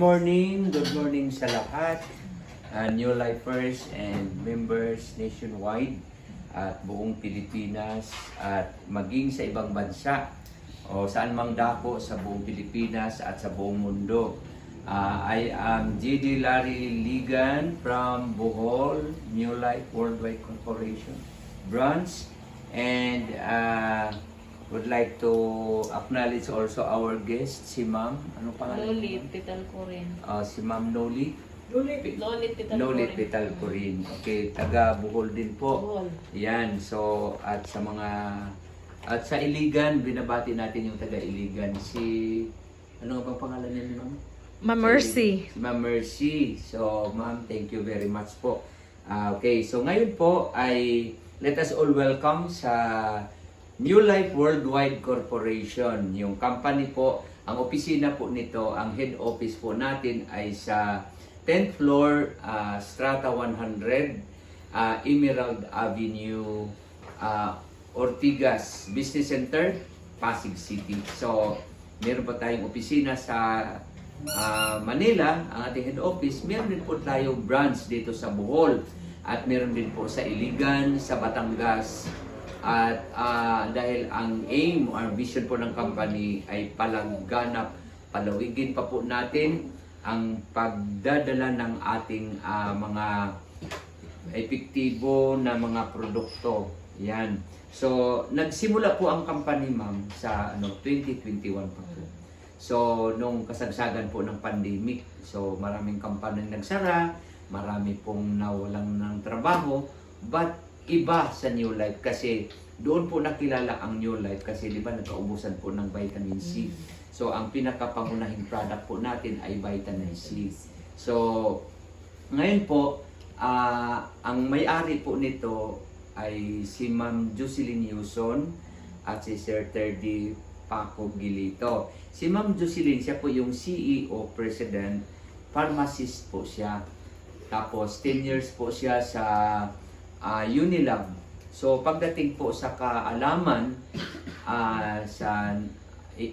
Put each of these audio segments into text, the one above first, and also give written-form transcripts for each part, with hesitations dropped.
Good morning sa lahat, New Lifers and members nationwide at buong Pilipinas at maging sa ibang bansa o saan mang dako sa buong Pilipinas at sa buong mundo. I am G.D. Larry Ligan from Bohol, New Life Worldwide Corporation branch, and would like to acknowledge also our guest, si Ma'am. Ano pangalan? Lolit Pitalcorin. Si Ma'am Noli. Lolit Pitalcorin. Lolit Pitalcorin. Okay, taga Bohol din po. Bohol. Yan, so at sa Iligan, binabati natin yung taga Iligan. Ano nga bang pangalan niya, Ma'am? Ma'am Mercy. Si Ma'am Mercy. So, Ma'am, thank you very much po. Okay, so ngayon po ay let us all welcome sa New Life Worldwide Corporation. Yung company po, ang opisina po nito, ang head office po natin ay sa 10th floor, Strata 100, Emerald Avenue, Ortigas Business Center, Pasig City. So, meron pa tayong opisina sa Manila, ang ating head office. Meron din po tayong branch dito sa Bohol at meron din po sa Iligan, sa Batangas. At dahil ang aim or vision po ng company ay palagganap, palawigin pa po natin ang pagdadala ng ating mga epektibo na mga produkto. Yan. So, nagsimula po ang company, Ma'am, sa 2021 pa po. So, nung kasagsagan po ng pandemic, so maraming company nagsara, marami pong nawalan ng trabaho, but iba sa New Life kasi doon po nakilala ang New Life kasi di ba nagkaubusan po ng vitamin C. So ang pinakapangunahing product po natin ay vitamin C. So ngayon po ang may-ari po nito ay si Ma'am Jocelyn Yuson at si Sir Terdy Paco Gilito. Si Ma'am Jocelyn, siya po yung CEO, President, pharmacist po siya. Tapos 10 years po siya sa Unilab. So pagdating po sa kaalaman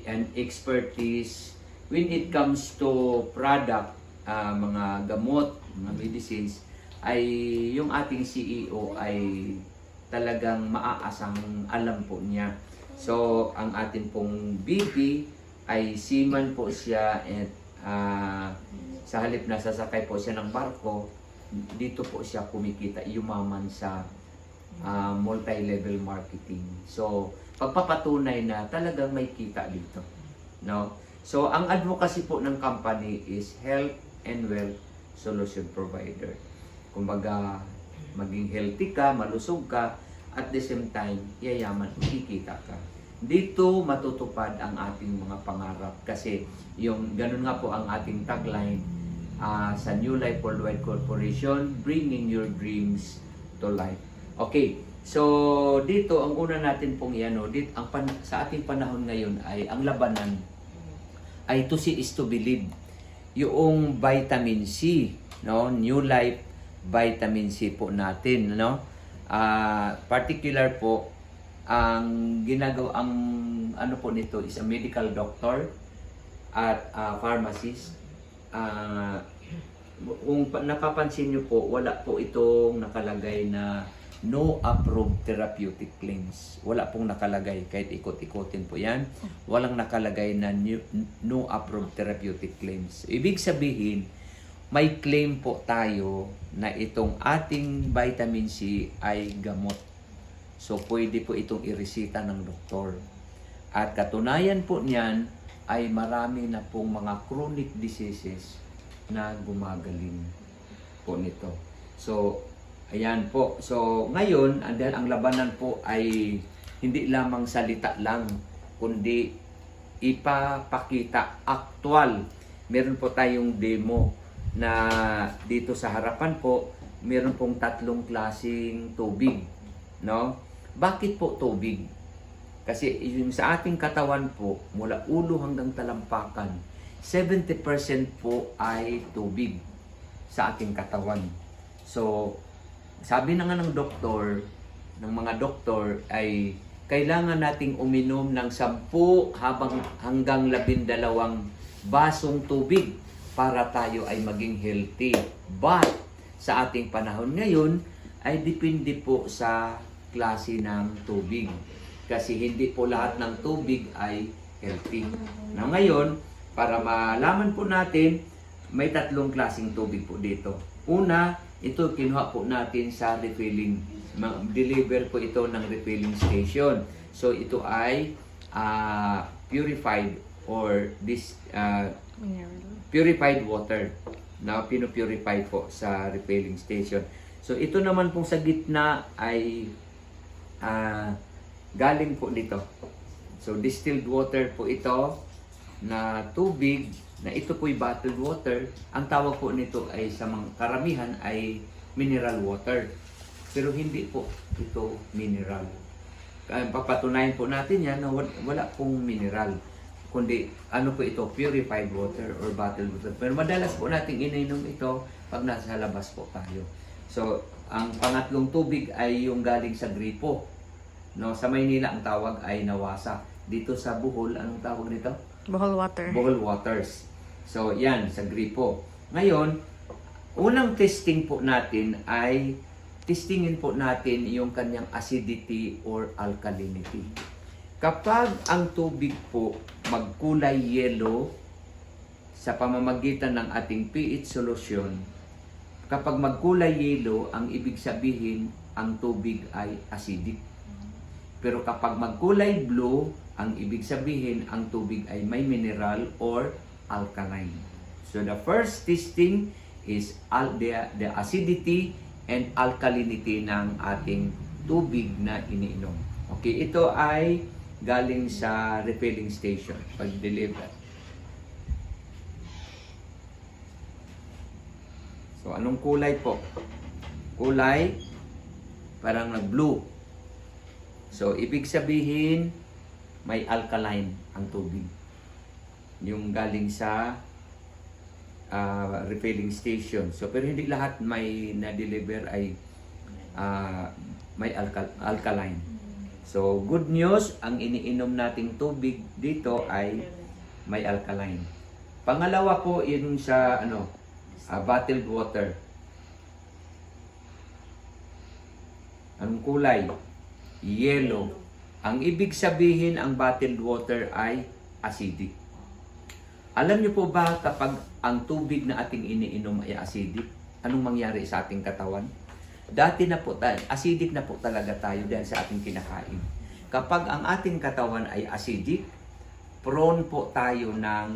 and expertise when it comes to product, mga gamot, mga medicines, ay yung ating CEO ay talagang maaasang alam po niya. So ang ating pong VP ay seaman po siya at sa halip na sasakay po siya ng barko, dito po siya kumikita, yumaman sa multi-level marketing. So, pagpapatunay na talagang may kita dito. No? So, ang advocacy po ng company is health and wealth solution provider. Kumbaga, maging healthy ka, malusog ka, at the same time, yayaman, kikita ka. Dito matutupad ang ating mga pangarap kasi yung ganun nga po ang ating tagline sa New Life Worldwide Corporation, bringing your dreams to life. Okay, so dito ang una natin pong sa ating panahon ngayon ay ang labanan ay to see is to believe. Yung vitamin C, no? New Life vitamin C po natin, no? Particular po ang ginagawa ang po nito is a medical doctor at pharmacist. Kung napapansin nyo po, wala po itong nakalagay na no approved therapeutic claims. Wala pong nakalagay, kahit ikot-ikotin po yan. Walang nakalagay na no approved therapeutic claims. Ibig sabihin, may claim po tayo na itong ating vitamin C ay gamot. So, pwede po itong iresita ng doktor. At katunayan po niyan, ay marami na pong mga chronic diseases na gumagaling po nito. So, ayan po. So, ngayon, dahil ang labanan po ay hindi lamang salita lang, kundi ipapakita aktual. Meron po tayong demo na dito sa harapan po, meron pong 3 klaseng tubig. No? Bakit po tubig? Kasi yung sa ating katawan po, mula ulo hanggang talampakan, 70% po ay tubig sa ating katawan. So, sabi na nga ng mga doktor ay kailangan nating uminom ng 10 hanggang 12 basong tubig para tayo ay maging healthy. But sa ating panahon ngayon ay depende po sa klase ng tubig. Kasi hindi po lahat ng tubig ay healthy. Na ngayon, para malaman po natin, may tatlong klaseng tubig po dito. Una, ito kinuha po natin sa refilling. Deliver po ito ng refilling station. So ito ay purified or purified water na pinupurify po sa refilling station. So ito naman pong sa gitna ay galing po dito. So distilled water po ito na tubig na ito po'y bottled water. Ang tawag po nito ay sa mga karamihan ay mineral water. Pero hindi po ito mineral. Papatunayan po natin yan na wala pong mineral. Kundi ano po ito, purified water or bottled water. Pero madalas po natin ininom ito pag nasa labas po tayo. So, ang pangatlong tubig ay yung galing sa gripo. No, sa Maynila ang tawag ay nawasa. Dito sa Bohol, anong tawag nito? Bohol water. Bohol waters. So, yan, sa gripo. Ngayon, unang testing po natin ay testingin po natin yung kanyang acidity or alkalinity. Kapag ang tubig po magkulay yellow sa pamamagitan ng ating pH solution, kapag magkulay yellow, ang ibig sabihin ang tubig ay acidic. Pero kapag magkulay blue, ang ibig sabihin ang tubig ay may mineral or alkaline. So the first testing is the acidity and alkalinity ng ating tubig na iniinom. Okay, ito ay galing sa refilling station pag-deliver. So anong kulay po? Kulay parang nag-blue. So ibig sabihin may alkaline ang tubig. Yung galing sa refilling station. So pero hindi lahat may na-deliver ay may alkaline. So good news, ang iniinom nating tubig dito ay may alkaline. Pangalawa po yun sa bottled water. Anong kulay? Yellow. Ang ibig sabihin ang bottled water ay acidic. Alam niyo po ba kapag ang tubig na ating iniinom ay acidic, anong mangyari sa ating katawan? Dati na po, acidic na po talaga tayo dahil sa ating kinakain. Kapag ang ating katawan ay acidic, prone po tayo ng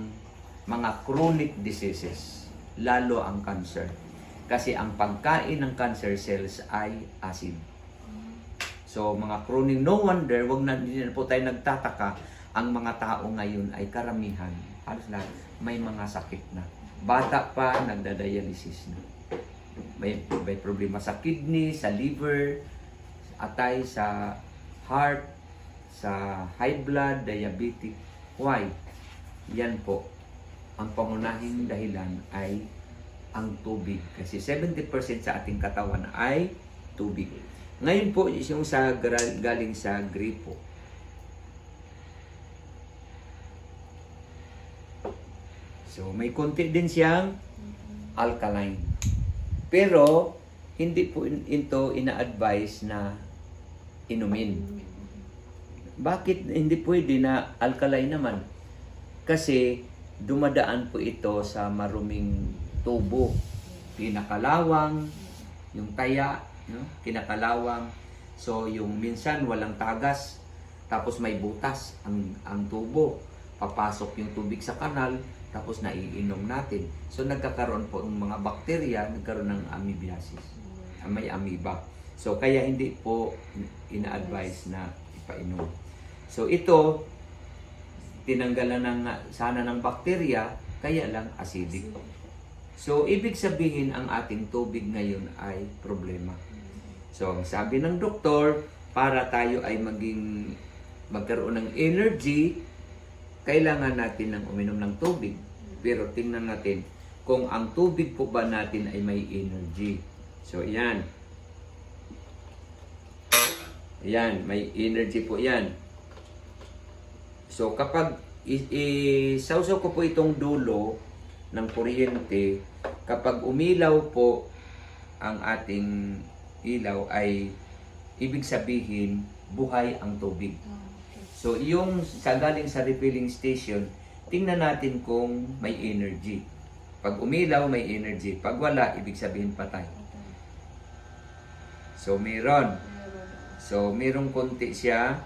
mga chronic diseases, lalo ang cancer. Kasi ang pagkain ng cancer cells ay acid. So mga chronic, no wonder, hindi na po tayo nagtataka, ang mga tao ngayon ay karamihan, halos lahat, may mga sakit na. Bata pa, nagdadialysis na. May problema sa kidney, sa liver, atay sa heart, sa high blood, diabetic. Why? Yan po. Ang pangunahing dahilan ay ang tubig. Kasi 70% sa ating katawan ay tubig. Ngayon po, yung galing sa gripo. So, may konti din siyang alkaline. Pero, hindi po ito ina-advise na inumin. Bakit hindi pwede na alkaline naman? Kasi, dumadaan po ito sa maruming tubo. Kinakalawang, yung taya, kinakalawang. So, yung minsan walang tagas, tapos may butas ang tubo. Papasok yung tubig sa kanal, tapos naiinom natin. So, nagkakaroon po ng mga bakterya, nagkaroon ng amoebiasis. May amoeba. So, kaya hindi po ina-advise na ipainom. So, ito, tinanggalan sana ng bakterya, kaya lang acidic. So, ibig sabihin ang ating tubig ngayon ay problema. So, sabi ng doktor, para tayo ay magkaroon ng energy, kailangan natin ng uminom ng tubig. Pero tingnan natin kung ang tubig po ba natin ay may energy. So, yan. Yan, may energy po yan. So, kapag isawsaw ko po itong dulo ng kuryente, kapag umilaw po ang ating ilaw ay ibig sabihin buhay ang tubig. So yung galing sa refilling station, tingnan natin kung may energy. Pag umilaw, may energy. Pag wala, ibig sabihin patay. So meron. So merong konti siya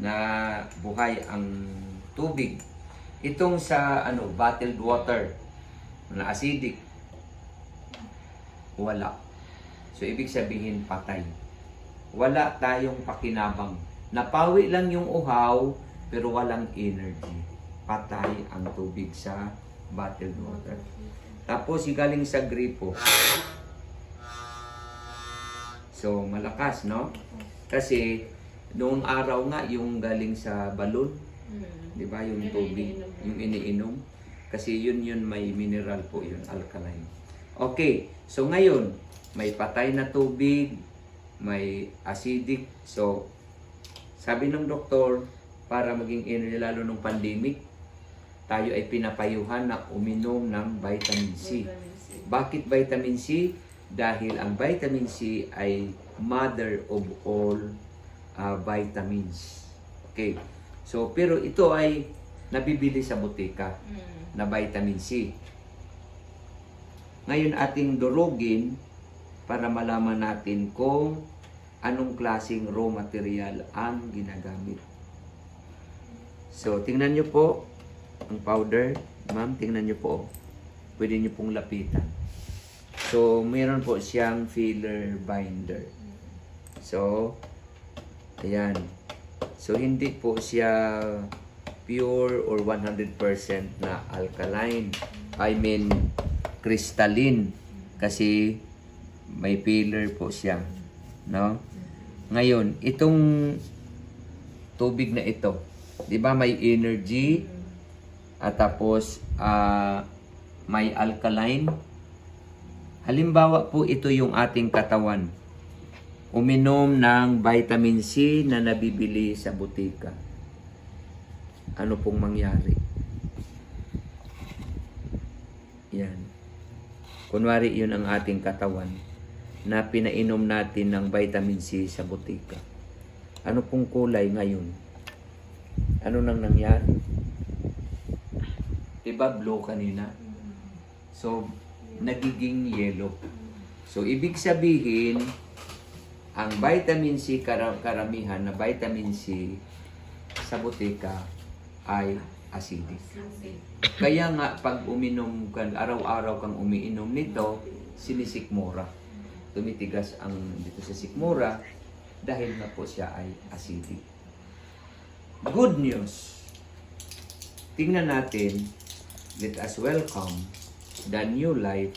na buhay ang tubig. Itong sa bottled water na acidic, wala. So ibig sabihin patay. Wala tayong pakinabang. Napawi lang yung uhaw pero walang energy. Patay ang tubig sa bottled water. Tapos galing sa gripo. So malakas, no? Kasi noong araw nga yung galing sa balon, 'di ba, yung tubig, yung iniinom. Kasi yun may mineral po yun, alkaline. Okay, so ngayon may patay na tubig, may acidic. So sabi ng doktor, para maging energy lalo nung pandemic, tayo ay pinapayuhan na uminom ng vitamin C. Bakit vitamin C? Dahil ang vitamin C ay mother of all vitamins. Okay. So, pero ito ay nabibili sa butika na vitamin C. Ngayon ating durugin para malaman natin kung anong klaseng raw material ang ginagamit. So, tingnan nyo po ang powder. Ma'am, tingnan nyo po. Pwede nyo pong lapitan. So, mayroon po siyang filler binder. So, ayan. So, hindi po siya pure or 100% na alkaline. I mean, crystalline. Kasi may filler po siya. No? Ngayon, itong tubig na ito, di ba may energy at tapos may alkaline. Halimbawa po ito yung ating katawan. Uminom ng vitamin C na nabibili sa butika. Ano pong mangyari? Yan. Kunwari yun ang ating katawan na pinainom natin ng vitamin C sa butika. Ano pong kulay ngayon? Ano nang nangyari? Diba blue kanina? So, nagiging yellow. So, ibig sabihin, ang vitamin C, karamihan na vitamin C sa butika ay acidic. Kaya nga, pag uminom ka, araw-araw kang umiinom nito, sinisikmura. Tumitigas ang dito sa sikmura dahil na po siya ay acidic. Good news. Tingnan natin, let us welcome the New Life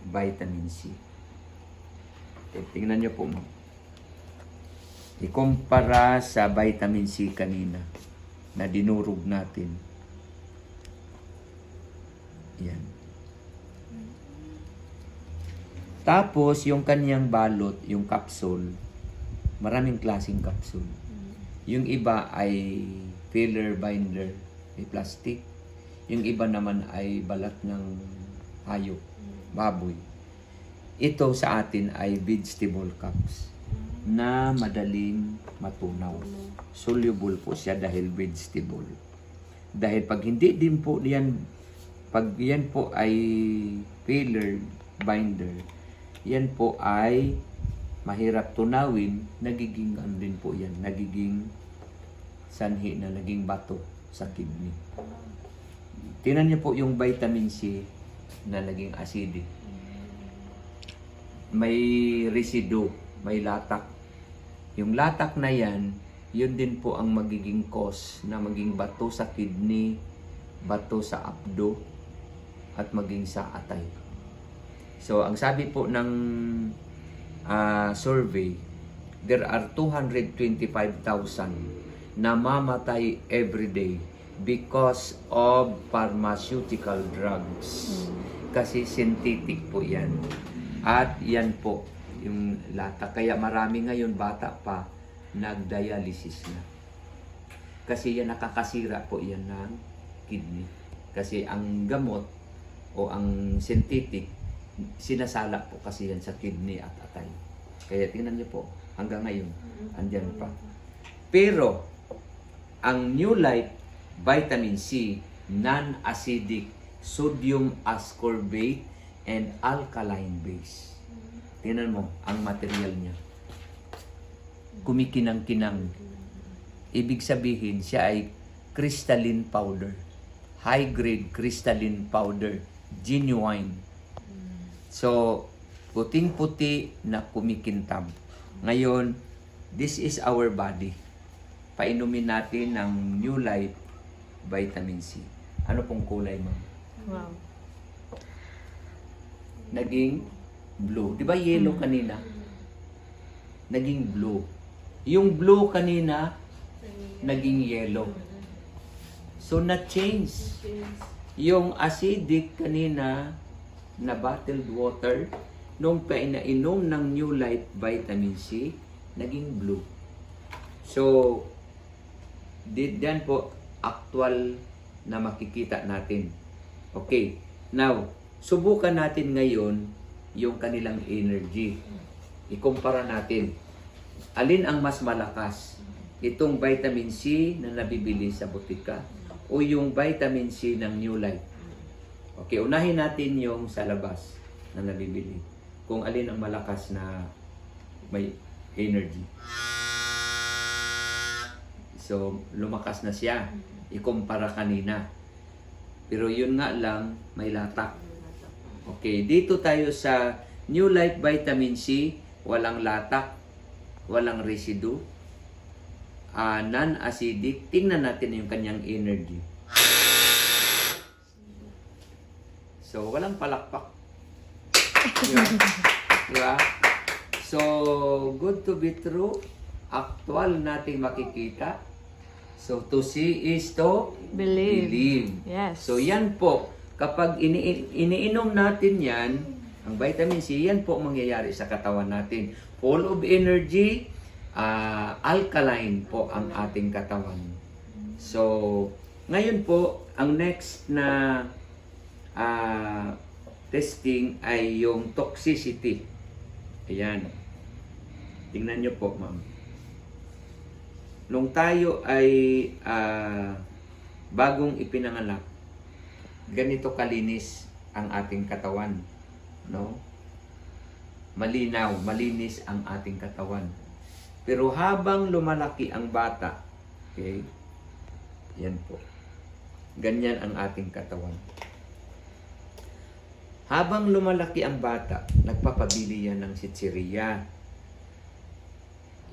Vitamin C. Okay, tingnan nyo po mo. Ikumpara sa vitamin C kanina na dinurog natin. Yan. Tapos, yung kanyang balot, yung capsule, maraming klaseng capsule. Yung iba ay filler binder, may plastic. Yung iba naman ay balat ng hayop, baboy. Ito sa atin ay vegetable caps na madaling matunaw. Soluble po siya dahil vegetable. Dahil pag hindi din po yan, pag yan po ay filler binder, yan po ay mahirap tunawin, nagiging din po yan, nagiging sanhi na naging bato sa kidney. Tingnan niyo po yung vitamin C na naging acidic. May residue, may latak. Yung latak na yan, yun din po ang magiging cause na maging bato sa kidney, bato sa abdo, at maging sa atay. So, ang sabi po ng survey, there are 225,000 na mamatay every day because of pharmaceutical drugs. Kasi synthetic po yan. At yan po yung lata. Kaya marami ngayon bata pa nagdialysis na. Kasi yan nakakasira po yan ng kidney. Kasi ang gamot o ang synthetic, sinasala po kasi yan sa kidney at atay. Kaya tingnan niyo po, hanggang ngayon, andyan pa. Pero, ang New Life Vitamin C, non-acidic, sodium ascorbate, and alkaline base. Tingnan mo, ang material niya. Kumikinang-kinang. Ibig sabihin, siya ay crystalline powder. High-grade crystalline powder. Genuine. So, puting-puti na kumikintab. Ngayon, this is our body. Painumin natin ng New Life Vitamin C. Ano pong kulay, ma'am? Wow. Naging blue. Di ba yellow kanina? Naging blue. Yung blue kanina, naging yellow. So, na-change. Yung acidic kanina na bottled water, nung pinainom ng New Life Vitamin C, naging blue. So, diyan po, actual na makikita natin. Okay. Now, subukan natin ngayon yung kanilang energy. Ikumpara natin. Alin ang mas malakas? Itong vitamin C na nabibili sa butika o yung vitamin C ng New Life? Okay, unahin natin yung sa labas na nabibili. Kung alin ang malakas na may energy. So, lumakas na siya. Ikumpara kanina. Pero yun nga lang, may latak. Okay, dito tayo sa New Life Vitamin C, walang latak, walang residue, non-acidic. Tingnan natin yung kanyang energy. So, walang palakpak. Diba? So, good to be true. Actual nating makikita. So, to see is to believe. Yes. So, yan po. Kapag iniinom natin yan, ang vitamin C, yan po mangyayari sa katawan natin. Full of energy, alkaline po ang ating katawan. So, ngayon po, ang next na testing ay yung toxicity. Ayan. Tingnan nyo po, ma'am. Nung tayo ay bagong ipinanganak, ganito kalinis ang ating katawan, no? Malinaw, malinis ang ating katawan. Pero habang lumalaki ang bata, okay? Yan po. Ganyan ang ating katawan. Habang lumalaki ang bata, nagpapabili yan ng sitsiriya.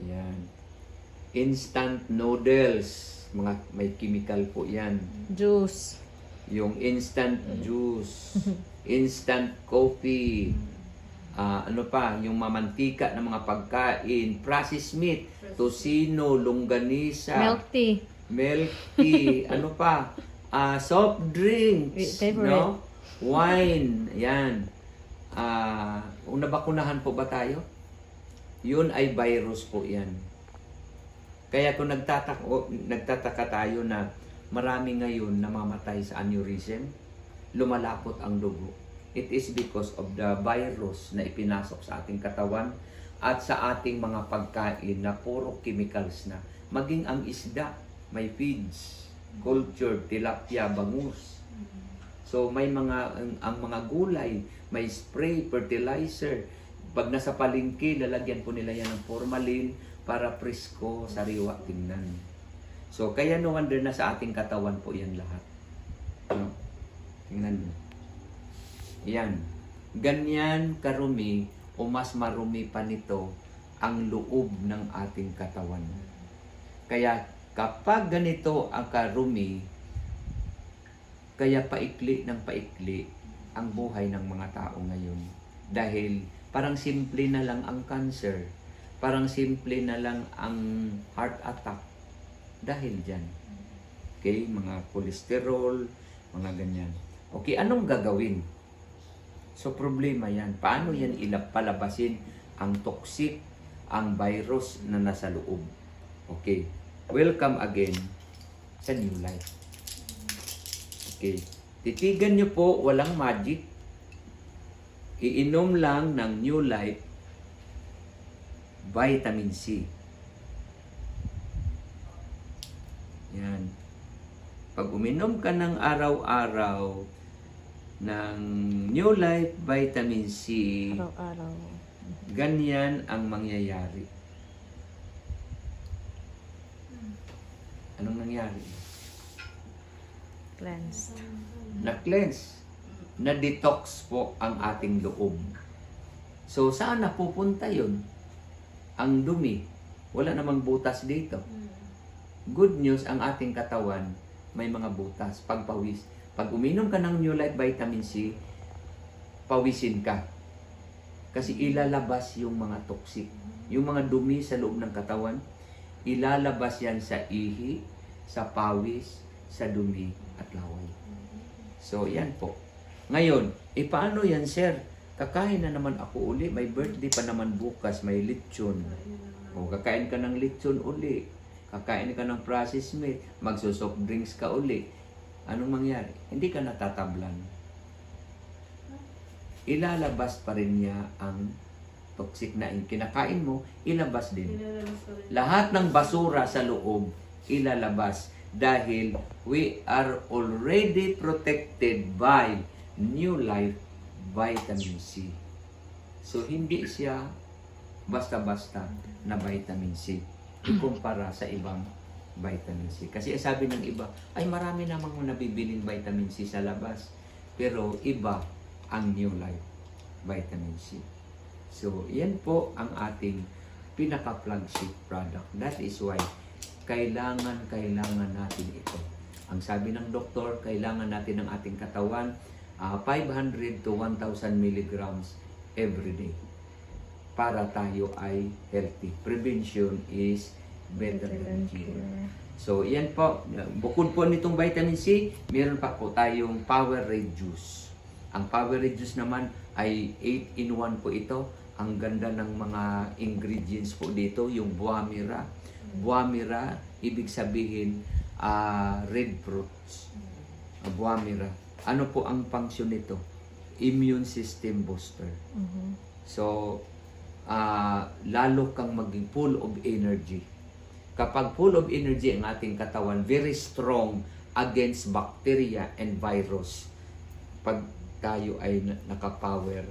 Yan. Instant noodles, mga may chemical po yan. Juice. Yung instant juice, instant coffee, ano pa, yung mamantika ng mga pagkain, processed meat, tocino, longganisa, milk tea, ano pa, soft drinks, Favorite. no? Wine, yan. Nabakunahan po ba tayo? Yun ay virus po yan. Kaya kung nagtataka tayo na marami ngayon namamatay sa aneurysm, lumalapot ang dugo. It is because of the virus na ipinasok sa ating katawan at sa ating mga pagkain na puro chemicals na. Maging ang isda, may feeds, cultured, tilapia, bangus. So may ang mga gulay, may spray, fertilizer. Pag nasa palengke, lalagyan po nila yan ng formalin para presko, sariwa, tingnan. So, kaya no wonder na sa ating katawan po yan lahat. No? Tingnan mo. Yan. Ganyan karumi o mas marumi pa nito ang loob ng ating katawan. Kaya kapag ganito ang karumi, kaya paikli ng paikli ang buhay ng mga tao ngayon. Dahil parang simple na lang ang cancer. Parang simple na lang ang heart attack. Dahil dyan. Okay? Mga cholesterol, mga ganyan. Okay, anong gagawin? So, problema yan. Paano yan palabasin ang toxic, ang virus na nasa loob? Okay. Welcome again sa New Life. Okay. Titigan nyo po, walang magic. Iinom lang ng New Life Vitamin C. Yan. Pag uminom ka ng araw-araw ng New Life Vitamin C, Araw-araw. ganyan ang mangyayari. Anong nangyari? Cleansed. Na-cleanse. Na-detox po ang ating loob. So, saan napupunta yun? Ang dumi. Wala namang butas dito. Good news, ang ating katawan, may mga butas. Pagpawis. Pag uminom ka ng New Life Vitamin C, pawisin ka. Kasi ilalabas yung mga toxic. Yung mga dumi sa loob ng katawan, ilalabas yan sa ihi, sa pawis, sa dumi at laway. So, yan po. Ngayon, paano yan, sir? Kakain na naman ako uli. May birthday pa naman bukas. May lechon. O, kakain ka ng lechon uli. Kakain ka ng processed meat. Magsosoft drinks ka uli. Anong mangyari? Hindi ka natatablan. Ilalabas pa rin niya ang toxic na kinakain mo, ilabas din. Lahat ng basura sa loob, ilalabas. Dahil we are already protected by New Life Vitamin C. So, hindi siya basta-basta na vitamin C. Ikumpara sa ibang vitamin C. Kasi sabi ng iba, ay marami namang nabibiling vitamin C sa labas. Pero iba ang New Life Vitamin C. So, yan po ang ating pinaka-flagship product. That is why kailangan natin ito. Ang sabi ng doktor, kailangan natin ng ating katawan 500 to 1,000 milligrams every day para tayo ay healthy. Prevention is better than cure. So, yan po. Bukod po nitong vitamin C, meron pa po tayong Power Red Juice. Ang Power Red Juice naman ay 8-in-1 po ito. Ang ganda ng mga ingredients po dito, yung Buah Mira. Buah Mira, ibig sabihin red fruits. Buah Mira. Ano po ang function nito? Immune system booster. So, lalo kang maging full of energy. Kapag full of energy ang ating katawan, very strong against bacteria and virus. Pag tayo ay naka-power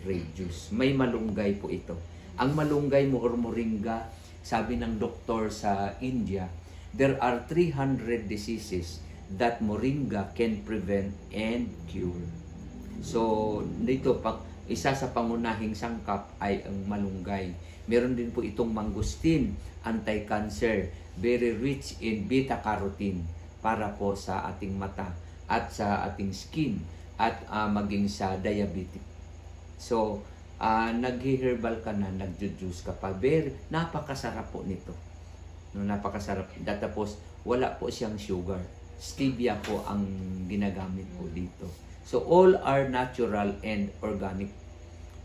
red juice. May malunggay po ito. Ang malunggay mo or moringa, sabi ng doktor sa India, there are 300 diseases that moringa can prevent and cure. So, dito, isa sa pangunahing sangkap ay ang malunggay. Meron din po itong mangustin, anti-cancer, very rich in beta-carotene para po sa ating mata at sa ating skin at maging sa diabetic. So, nag-herbal ka na, nag-juice ka pa. Napakasarap po nito. No, napakasarap. Tapos, wala po siyang sugar. Stevia po ang ginagamit po dito. So, all are natural and organic.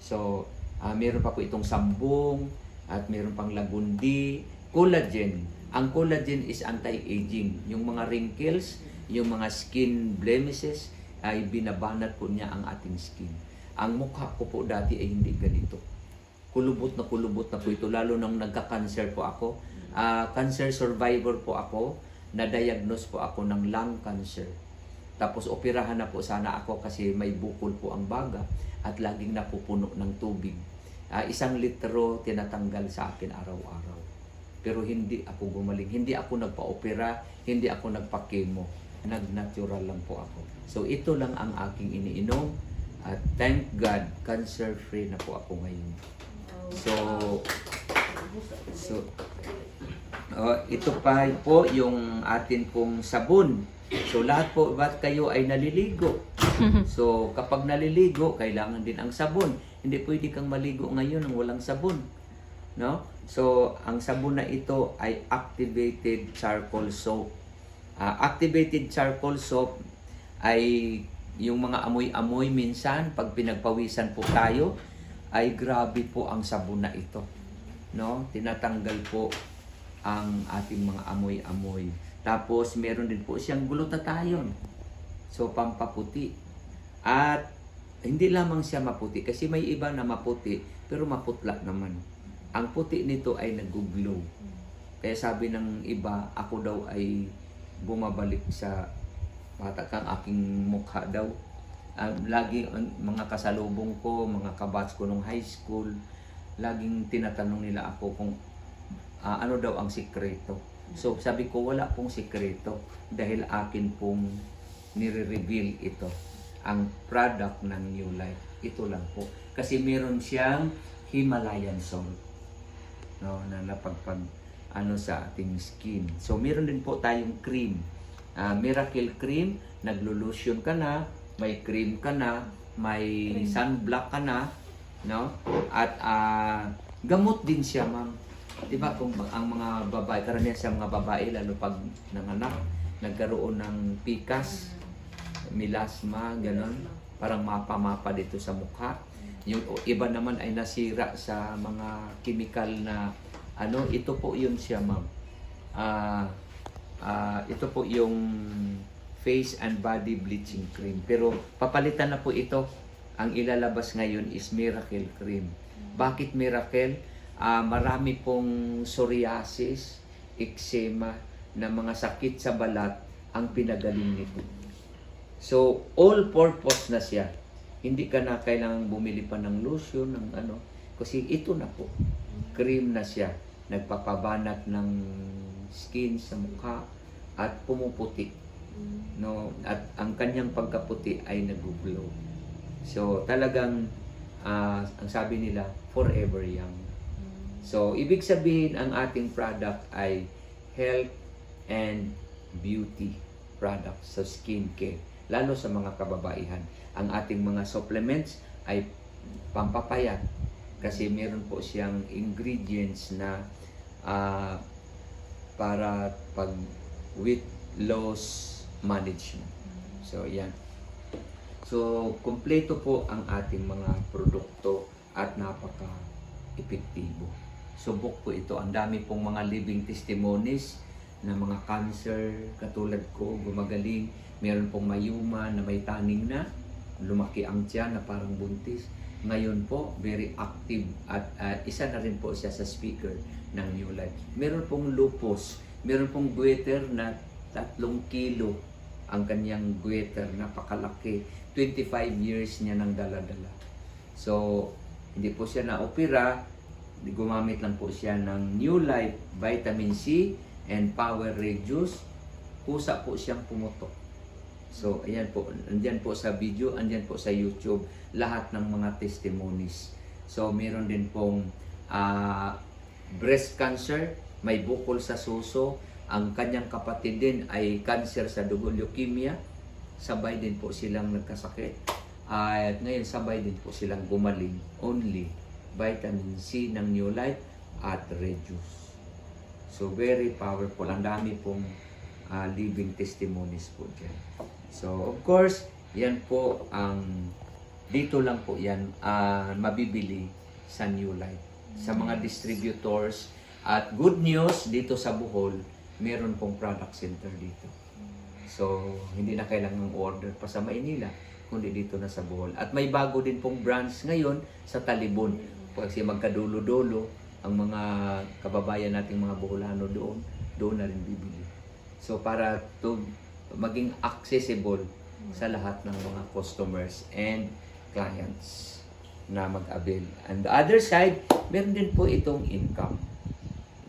So, meron pa po itong sambong at meron pang lagundi, collagen. Ang collagen is anti-aging. Yung mga wrinkles, yung mga skin blemishes, ay binabanat po niya ang ating skin. Ang mukha ko po dati ay hindi ganito. Kulubot na po ito, lalo nang nagka-cancer po ako. Cancer survivor po ako, na-diagnose po ako ng lung cancer. Tapos operahan na po sana ako kasi may bukol po ang baga at laging napupuno ng tubig. 1 litro tinatanggal sa akin araw-araw. Pero hindi ako gumaling, hindi ako nagpa-opera, hindi ako nagpa-chemo. Nag-natural lang po ako. So ito lang ang aking iniinom. At thank God, cancer-free na po ako ngayon. Ito pa po yung atin pong sabon. So lahat po, ba't kayo ay naliligo? So kapag naliligo, kailangan din ang sabon. Hindi pwede kang maligo ngayon ng walang sabon. No? So ang sabon na ito ay activated charcoal soap. Activated charcoal soap ay yung mga amoy-amoy minsan, pag pinagpawisan po tayo, ay grabe po ang sabon na ito. No? Tinatanggal po ang ating mga amoy-amoy. Tapos, meron din po siyang glutathione. So, pampaputi. At hindi lamang siya maputi kasi may iba na maputi pero maputla naman. Ang puti nito ay nag-glow. Kaya sabi ng iba, ako daw ay bumabalik sa matakang aking mukha daw. Lagi ang mga kasalubong ko, mga kabats ko nung high school, laging tinatanong nila ako kung ano daw ang sikreto. So sabi ko wala pong sikreto dahil akin pong nire-reveal ito. Ang product ng New Life. Ito lang po. Kasi meron siyang Himalayan salt. No, na napagpag sa ating skin. So meron din po tayong cream. Miracle cream, naglo-lotion ka na, may cream ka na, may sunblock ka na, no? At gamot din siya, ma'am. 'Di ba kung ang mga babae, karamihan sa mga babae lalo pag nanganak, nagkaroon ng pikas, melasma, ganon, parang mapa-mapa dito sa mukha. Yung iba naman ay nasira sa mga chemical na ito po yun siya, ma'am. Ito po yung face and body bleaching cream. Pero papalitan na po ito. Ang ilalabas ngayon is Miracle Cream. Bakit Miracle? Marami pong psoriasis, eczema, na mga sakit sa balat ang pinagaling nito. So, all-purpose na siya. Hindi ka na kailangang bumili pa ng lotion, ng kasi ito na po. Cream na siya. Nagpapabanat ng skin sa mukha at pumuputi. No? At ang kanyang pagkaputi ay nag-glow. So, talagang, ang sabi nila, forever young. So, ibig sabihin, ang ating product ay health and beauty products sa skincare. Lalo sa mga kababaihan. Ang ating mga supplements ay pampapayat kasi meron po siyang ingredients na para pag weight loss management. So, yan. So, kumpleto po ang ating mga produkto at napaka-epektibo. Subok po ito. Ang dami pong mga living testimonies na mga cancer, katulad ko, gumagaling. Meron pong mayuma na may taning na, lumaki ang tiyan na parang buntis. Ngayon po, very active at isa na rin po siya sa speaker ng New Life. Meron pong lupus, meron pong goiter na 3 kilo ang kanyang goiter, napakalaki. 25 years niya nang dala-dala. So, hindi po siya na-opera, gumamit lang po siya ng New Life Vitamin C and Power Reduce. Kusa po siyang pumutok. So, ayan po, andyan po sa video, andyan po sa YouTube, lahat ng mga testimonies. So, meron din pong breast cancer, may bukol sa suso, ang kanyang kapatid din ay cancer sa dugo, leukemia, sabay din po silang nagkasakit. At ngayon, sabay din po silang gumaling, only vitamin C ng New Life at Reduce. So, very powerful. Ang dami pong living testimonies po dyan. So, of course, yan po ang, dito lang po yan, mabibili sa New Life. Sa mga distributors. At good news, dito sa Bohol, meron pong product center dito. So, hindi na kailangang order pa sa Maynila, kundi dito na sa Bohol. At may bago din pong branch ngayon sa Talibon. Kasi magkadulo-dulo, ang mga kababayan nating mga Boholano doon na rin bibili. So, para to maging accessible sa lahat ng mga customers and clients na mag-avail. And the other side, meron din po itong income.